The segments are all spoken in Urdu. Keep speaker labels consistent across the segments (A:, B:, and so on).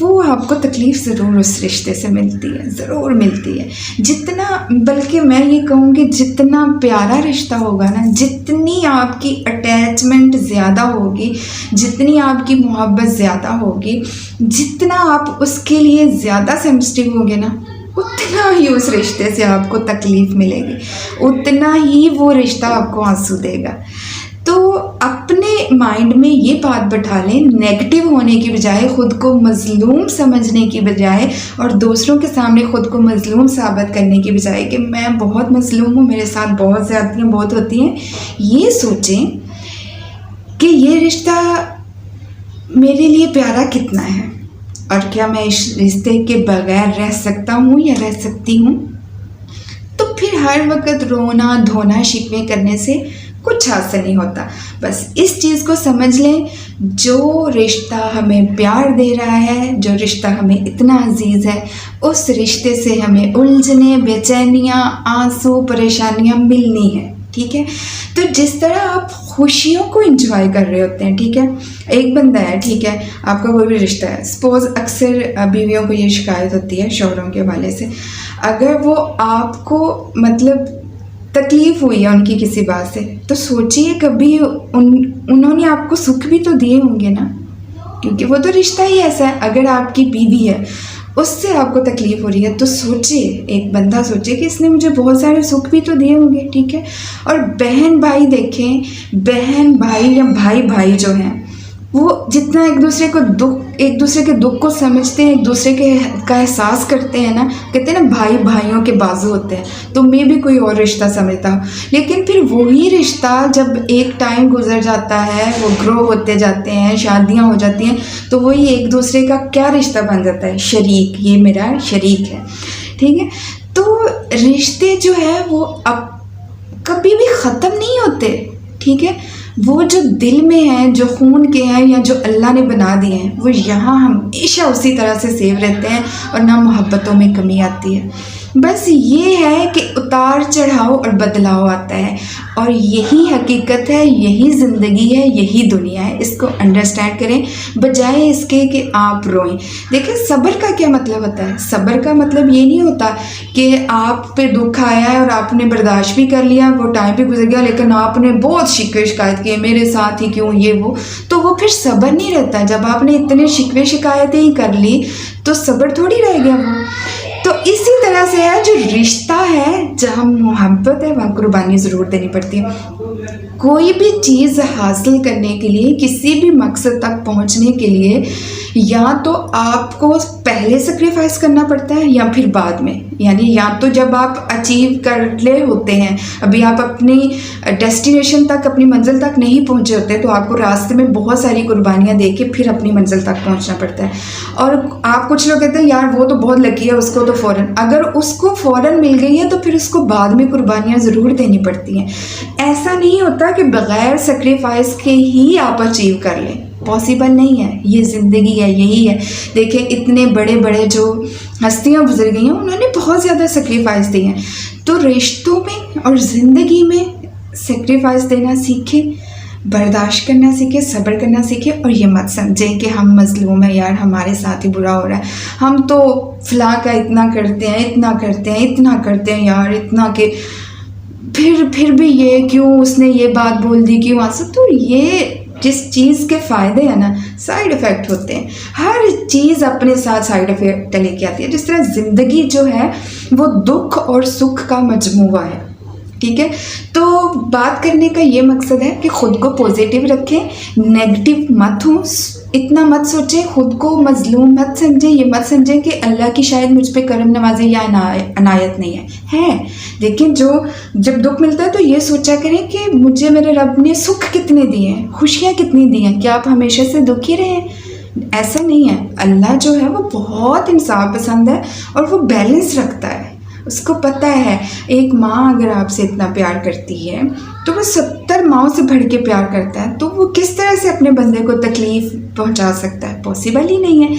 A: وہ آپ کو تکلیف ضرور اس رشتے سے ملتی ہے، ضرور ملتی ہے. جتنا، بلکہ میں یہ کہوں کہ جتنا پیارا رشتہ ہوگا نا، جتنی آپ کی اٹیچمنٹ زیادہ ہوگی، جتنی آپ کی محبت زیادہ ہوگی، جتنا آپ اس کے لیے زیادہ سینسٹیو ہوگے نا، اتنا ہی اس رشتے سے آپ کو تکلیف ملے گی، اتنا ہی وہ رشتہ آپ کو آنسو دے گا. تو اپنے مائنڈ میں یہ بات بٹھا لیں، نیگیٹو ہونے کی بجائے، خود کو مظلوم سمجھنے کی بجائے اور دوسروں کے سامنے خود کو مظلوم ثابت کرنے کی بجائے کہ میں بہت مظلوم ہوں، میرے ساتھ بہت زیادتیاں بہت ہوتی ہیں، یہ سوچیں کہ یہ رشتہ میرے لیے پیارا کتنا ہے اور کیا میں اس رشتے کے بغیر رہ سکتا ہوں یا رہ سکتی ہوں. تو پھر ہر وقت رونا دھونا شکوے کرنے سے کچھ حاصل نہیں ہوتا. بس اس چیز کو سمجھ لیں، جو رشتہ ہمیں پیار دے رہا ہے، جو رشتہ ہمیں اتنا عزیز ہے، اس رشتے سے ہمیں الجھنیں، بے چینیاں، آنسو، پریشانیاں ملنی ہیں. ٹھیک ہے؟ تو جس طرح آپ خوشیوں کو انجوائے کر رہے ہوتے ہیں، ٹھیک ہے، ایک بندہ ہے، ٹھیک ہے، آپ کا کوئی بھی رشتہ ہے، سپوز اکثر بیویوں کو یہ شکایت ہوتی ہے شوہروں کے حوالے سے، اگر وہ آپ کو مطلب تکلیف ہوئی ہے ان کی کسی بات سے، تو سوچیے کبھی انہوں نے آپ کو سکھ بھی تو دیے ہوں گے نا، کیونکہ وہ تو رشتہ ہی ایسا ہے. اگر آپ کی بیوی ہے، اس سے آپ کو تکلیف ہو رہی ہے، تو سوچیے، ایک بندہ سوچے کہ اس نے مجھے بہت سارے سکھ بھی تو دیے ہوں گے. ٹھیک ہے؟ اور بہن بھائی دیکھیں، بہن بھائی یا بھائی بھائی جو ہیں، وہ جتنا ایک دوسرے کے دکھ کو سمجھتے ہیں، ایک دوسرے کا احساس کرتے ہیں نا، کہتے ہیں نا بھائی بھائیوں کے بازو ہوتے ہیں، تو میں بھی کوئی اور رشتہ سمجھتا ہوں. لیکن پھر وہی رشتہ جب ایک ٹائم گزر جاتا ہے، وہ گرو ہوتے جاتے ہیں، شادیاں ہو جاتی ہیں، تو وہی ایک دوسرے کا کیا رشتہ بن جاتا ہے؟ شریک. یہ میرا شریک ہے. ٹھیک ہے؟ تو رشتے جو ہے وہ اب کبھی بھی ختم نہیں ہوتے. ٹھیک ہے؟ وہ جو دل میں ہیں، جو خون کے ہیں یا جو اللہ نے بنا دیے ہیں، وہ یہاں ہمیشہ اسی طرح سے سیو رہتے ہیں اور نہ محبتوں میں کمی آتی ہے. بس یہ ہے کہ اتار چڑھاؤ اور بدلاؤ آتا ہے، اور یہی حقیقت ہے، یہی زندگی ہے، یہی دنیا ہے. اس کو انڈرسٹینڈ کریں بجائے اس کے کہ آپ روئیں. دیکھیں، صبر کا کیا مطلب ہوتا ہے؟ صبر کا مطلب یہ نہیں ہوتا کہ آپ پہ دکھ آیا ہے اور آپ نے برداشت بھی کر لیا، وہ ٹائم بھی گزر گیا، لیکن آپ نے بہت شکوے شکایت کیے، میرے ساتھ ہی کیوں، یہ وہ، تو وہ پھر صبر نہیں رہتا. جب آپ نے اتنے شکوے شکایتیں ہی کر لی تو صبر تھوڑی رہ گیا وہ. تو اسی طرح سے ہے، جو رشتہ ہے، جہاں محبت ہے، وہاں قربانی ضرور دینی پڑتی ہے. کوئی بھی چیز حاصل کرنے کے لیے، کسی بھی مقصد تک پہنچنے کے لیے، یا تو آپ کو پہلے سیکریفائس کرنا پڑتا ہے یا پھر بعد میں. یعنی یا تو جب آپ اچیو کر لے ہوتے ہیں، ابھی آپ اپنی ڈیسٹینیشن تک، اپنی منزل تک نہیں پہنچے ہوتے، تو آپ کو راستے میں بہت ساری قربانیاں دے کے پھر اپنی منزل تک پہنچنا پڑتا ہے. اور آپ کچھ لوگ کہتے ہیں یار وہ تو بہت لکی ہے، اس کو تو فوراً، اگر اس کو فوراً مل گئی ہے تو پھر اس کو بعد میں قربانیاں ضرور دینی پڑتی ہیں. ایسا نہیں ہوتا کہ بغیر سیکریفائس کے ہی آپ اچیو کر لیں، پاسبل نہیں ہے. یہ زندگی ہے، یہی ہے. دیکھیں، اتنے بڑے بڑے جو ہستیاں گزر گئی ہیں، انہوں نے بہت زیادہ سیکریفائس دی ہیں. تو رشتوں میں اور زندگی میں سیکریفائس دینا سیکھیں، برداشت کرنا سیکھیں، صبر کرنا سیکھیں، اور یہ مت سمجھیں کہ ہم مظلوم ہیں، یار ہمارے ساتھ ہی برا ہو رہا ہے، ہم تو فلاں کا اتنا کرتے ہیں، اتنا کرتے ہیں، اتنا کرتے ہیں یار، اتنا کہ پھر بھی یہ کیوں، اس نے یہ بات بول دی کیوں آنسو. تو یہ جس چیز کے فائدے ہیں نا، سائیڈ افیکٹ ہوتے ہیں. ہر چیز اپنے ساتھ سائیڈ افیکٹ لے کے آتی ہے. جس طرح زندگی جو ہے وہ دکھ اور سکھ کا مجموعہ ہے. ٹھیک ہے؟ تو بات کرنے کا یہ مقصد ہے کہ خود کو پازیٹیو رکھیں، نیگیٹو مت ہوں، اتنا مت سوچیں، خود کو مظلوم مت سمجھیں، یہ مت سمجھیں کہ اللہ کی شاید مجھ پہ کرم نوازی یا عنایت نہیں ہے. لیکن جب دکھ ملتا ہے تو یہ سوچا کریں کہ مجھے میرے رب نے سکھ کتنے دیے ہیں، خوشیاں کتنی دی ہیں، کیا آپ ہمیشہ سے دکھی رہے؟ ایسا نہیں ہے. اللہ جو ہے وہ بہت انصاف پسند ہے اور وہ بیلنس رکھتا ہے. اس کو پتہ ہے ایک ماں اگر آپ سے اتنا پیار کرتی ہے تو وہ 70 ماؤں سے بڑھ کے پیار کرتا ہے، تو وہ کس طرح سے اپنے بندے کو تکلیف پہنچا سکتا ہے؟ پاسبل ہی نہیں ہے.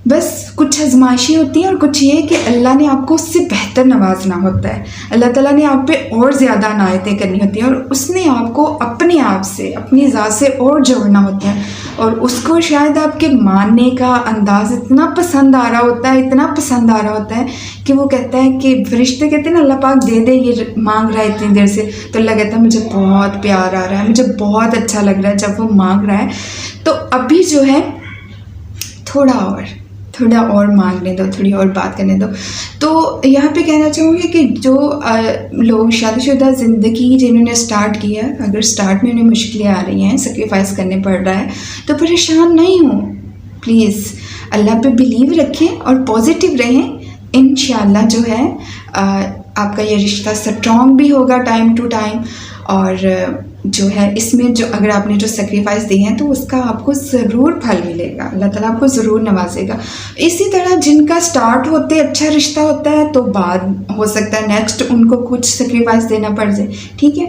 A: بس کچھ آزمائشیں ہوتی ہیں، اور کچھ یہ کہ اللہ نے آپ کو اس سے بہتر نوازنا ہوتا ہے. اللہ تعالیٰ نے آپ پہ اور زیادہ عنایتیں کرنی ہوتی ہیں، اور اس نے آپ کو اپنے آپ سے، اپنی ذات سے اور جوڑنا ہوتا ہے. اور اس کو شاید آپ کے ماننے کا انداز اتنا پسند آ رہا ہوتا ہے، اتنا پسند آ رہا ہوتا ہے کہ وہ کہتا ہے کہ فرشتے کہتے ہیں نا اللہ پاک دے دے، یہ مانگ رہا ہے اتنی دیر سے، تو اللہ کہتا ہے مجھے بہت پیار آ رہا ہے، مجھے بہت اچھا لگ رہا ہے جب وہ مانگ رہا ہے، تو ابھی جو ہے تھوڑا اور مانگنے دو، تھوڑی اور بات کرنے دو۔ تو یہاں پہ کہنا چاہوں گی کہ جو لوگ شادی شدہ زندگی جنہوں نے اسٹارٹ کیا، اگر اسٹارٹ میں انہیں مشکلیں آ رہی ہیں، سیکریفائس کرنے پڑ رہا ہے، تو پریشان نہیں ہوں، پلیز اللہ پہ بلیو رکھیں اور پازیٹیو رہیں، انشاءاللہ جو ہے آپ کا یہ رشتہ اسٹرانگ بھی ہوگا ٹائم ٹو ٹائم، اور جو ہے اس میں جو اگر آپ نے جو سیکریفائس دی ہیں تو اس کا آپ کو ضرور پھل ملے گا، اللہ تعالیٰ آپ کو ضرور نوازے گا۔ اسی طرح جن کا سٹارٹ ہوتے اچھا رشتہ ہوتا ہے تو بعد ہو سکتا ہے نیکسٹ ان کو کچھ سیکریفائس دینا پڑ جائے، ٹھیک ہے؟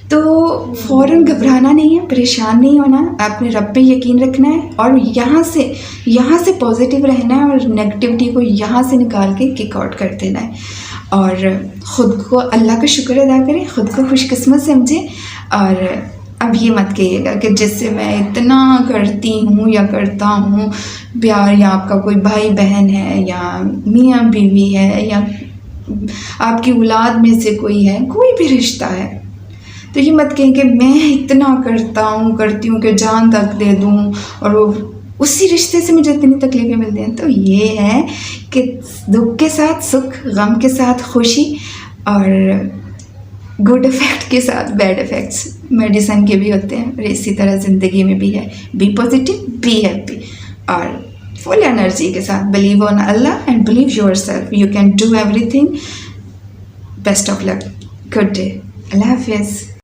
A: تو فوراً گھبرانا نہیں ہے، پریشان نہیں ہونا، اپنے رب پہ یقین رکھنا ہے، اور یہاں سے پازیٹیو رہنا ہے، اور نگیٹیوٹی کو یہاں سے نکال کے کک آؤٹ کر دینا ہے، اور خود کو اللہ کا شکر ادا کریں، خود کو خوش قسمت سمجھیں، اور اب یہ مت کہیے گا کہ جس سے میں اتنا کرتی ہوں یا کرتا ہوں پیار، یا آپ کا کوئی بھائی بہن ہے، یا میاں بیوی ہے، یا آپ کی اولاد میں سے کوئی ہے، کوئی بھی رشتہ ہے، تو یہ مت کہیں کہ میں اتنا کرتی ہوں کہ جان تک دے دوں، اور وہ اسی رشتے سے مجھے اتنی تکلیفیں ملتی ہیں۔ تو یہ ہے کہ دکھ کے ساتھ سکھ، غم کے ساتھ خوشی، اور گڈ افیکٹ کے ساتھ بیڈ افیکٹس میڈیسن کے بھی ہوتے ہیں، اور اسی طرح زندگی میں بھی ہے، بی پازیٹیو، بی ہیپی، اور فل انرجی کے ساتھ بلیو آن اللہ and believe yourself, you can do everything, best of luck, good day, اللہ حافظ۔